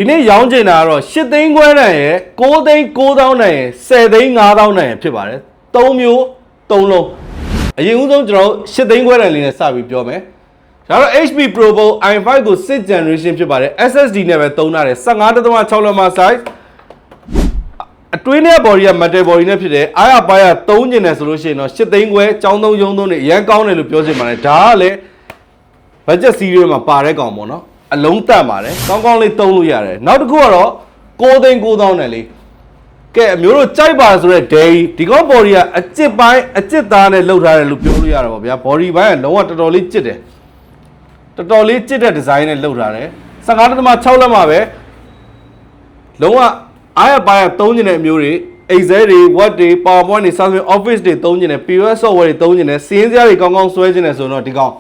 ဒီနေ့ရောင်းချင်တာကတော့8သိန်းခွဲတန်ရယ်9သိန်း9000တန်ရယ်10သိန်း9000တန်ရယ်ဖြစ်ပါတယ်3မျိုး3လုံးအရင်ဦးဆုံးကျွန်တော်8သိန်းခွဲတန်လေးနဲ့စပြီးပြောမယ်ဒါတော့ HP Pro Book i5 ကို6 generation ဖြစ်ပါတယ် SSD နဲ့ပဲသုံးထားတယ် 15.6 လက်မ size အတွင်းထဲ body က metal body နဲ့ဖြစ်တယ်အားရပါရသုံးကျင်တယ်ဆိုလို့ရှိရင်တော့8သိန်းခွဲចောင်းသုံးရုံသုံးနဲ့အရန်ကောင်းတယ်လို့ပြောချင်ပါတယ်ဒါကလည်း budget series မှာပါတဲ့ကောင်ပေါ့နော်အလုံးတက်ပါတယ်ကောင်းကောင်းလေးသုံးလို့ရတယ်နောက်တစ်ခုကတော့9သိန်း9000နဲ့လေးကဲအမျိုးတို့ကြိုက်ပါဆိုတဲ့ day ဒီကောင် body ကအကျစ်ပိုင်းအကျစ်သားနဲ့လှုပ်ထားတယ်လို့ပြောလို့ရတာပေါ့ဗျာ body ပိုင်းကလုံးဝတော်တော်လေးကျစ်တယ်တော်တော်လေးကျစ်တဲ့ design နဲ့လှုပ်ထားတယ် 15.6 လက်မှာပဲလုံးဝအားရပါရသုံးကျင်တဲ့အမျိုးတွေ Excel တွေ Word တွေ PowerPoint တွေ Samsung Office တွေသုံးကျင်တယ် POS software တွေသုံးကျင်တယ်စီးရင်စရာတွေကောင်းကောင်းဆွဲကျင်တယ်ဆိုတော့ဒီကောင်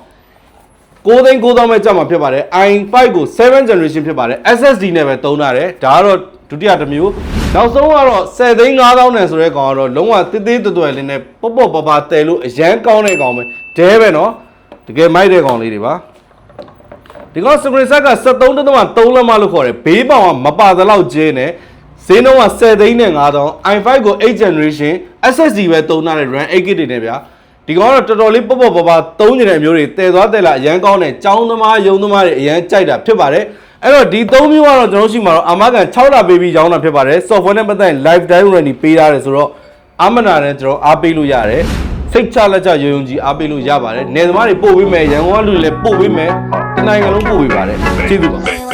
9သိန်း9000ပဲကြာမှာဖြစ်ပါတယ် i5 ကို7 generation ဖြစ်ပါတယ် SSD နဲ့ပဲသုံးထားတယ်ဒါကတော့ဒုတိယတစ်မျိုးနောက်ဆုံးကတော့10သိန်း9000နဲ့ဆိုတဲ့ကောင်ကတော့လုံးဝသေးသေးတွယ်လေးနဲ့ပေါ့ပေါ့ပါပါတဲလို့အရန်ကောင်းတဲ့ကောင်ပဲဒဲပဲနော်တကယ်မိုက်တဲ့ကောင်လေးတွေပါဒီကောင် screen size က 73.3 လက်မလို့ခေါ်တယ်ဘေးပေါင်ကမပါသလောက်ကျင်းတယ်ဈေးနှုန်းက10သိန်းနဲ့9000 i5 ကို8 generation SSD ပဲသုံးထားတဲ့ RAM 8GB တွေနဲ့ဗျာဒီကောင်ကတော့တော်တော်လေးပေါ့ပေါ့ပါပါသုံးနေတဲ့မျိုးတွေတည်သွားတယ်လားအရန်ကောင်းတယ်ចောင်းသမားယုံသမားတွေအရန်ကြိုက်တာဖြစ်ပါတယ်အဲ့တော့ဒီ3မျိုးကတော့ကျွန်တော်ရှိမှာတော့အာမခံ6လပေးပြီးရောင်းတာဖြစ်ပါတယ် software နဲ့ပတ်သက်ရင် lifetime warranty ပေးထားတယ်ဆိုတော့အာမနာနဲ့ကျွန်တော်အားပေးလို့ရတယ်စိတ်ချလက်ချယုံကြည်အားပေးလို့ရပါတယ်နေသမားတွေပို့ပေးမယ်ရန်ကုန်ကလူတွေလည်းပို့ပေးမယ်တနိုင်ငံလုံးပို့ပေးပါတယ်ကျေးဇူးပါ